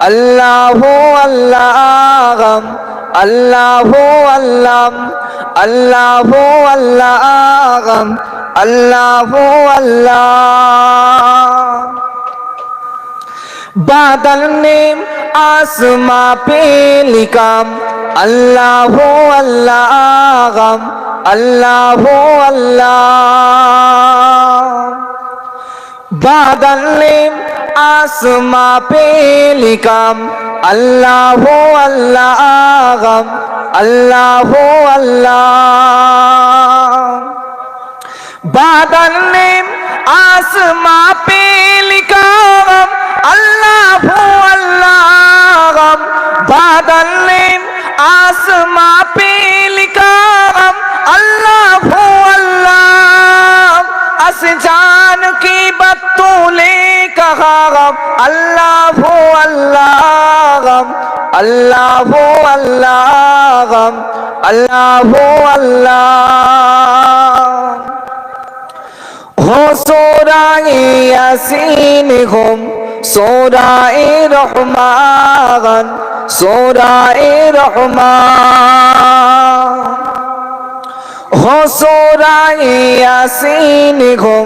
আল্লাহু আল্লাহ, আল্লাহু আল্লাহ, আল্লাহু আল্লাহ, আল্লাহু আল্লাহ। बादल ने आसमां पे लिखा अल्लाह अल्लाह, अल्लाह अल्लाह। बादल ने आसमां पे लिखा अल्लाह अल्लाह, अल्लाह अल्लाह। बादल ने आसमां पे लिखा अल्लाह अल्लाह, बादल ने आसमां पे लिखा अल्लाह अल्लाह। आसमान की बत्तों ने कहा अल्लाह अल्लाह, अल्लाह अल्लाह, अल्लाह अल्लाह। हो सूराए यासीन हो सूराए रहमान, सूराए रहमान। हो सूराए यासीन हो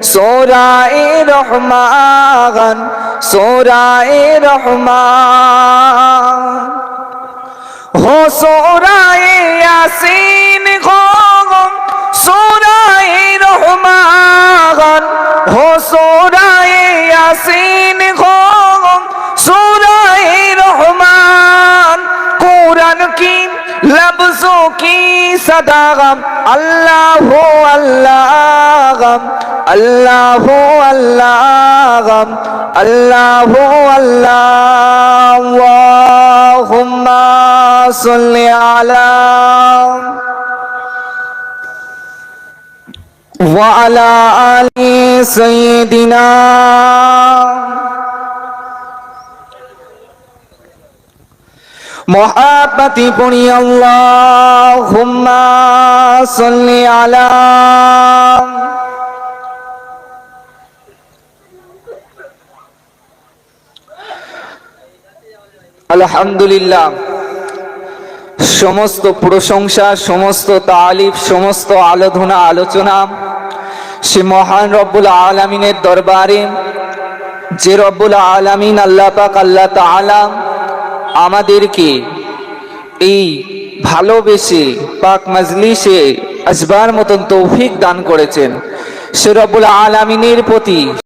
सूराए रहमान, सूराए रहमान। हो सूराए यासीन हो सूराए रहमान, हो सूराए यासीन हो सूराए रहमान। कुरान की लफ्जों की सदा अल्लाह अल्लाह, अल्लाह अल्लाह, अल्लाह अल्लाह। अल्लाहुम्मा सल्लि अला व अला आलि सय्यिदिना। मोहब्बती पुणी अल्लाहुम्मा सल्लि अला। আলহামদুলিল্লাহ, সমস্ত প্রশংসা, সমস্ত তালিফ, সমস্ত আরাধনা আলোচনা সে মহান রব্বুল আলামিনের দরবারে, যে রব্বুল আলামিন আল্লাহ পাক আল্লাহ তাআলা আমাদেরকে এই ভালোবেসে পাক মজলিসে আসবার মতন তৌফিক দান করেছেন। সে রব্বুল আলামিনের প্রতি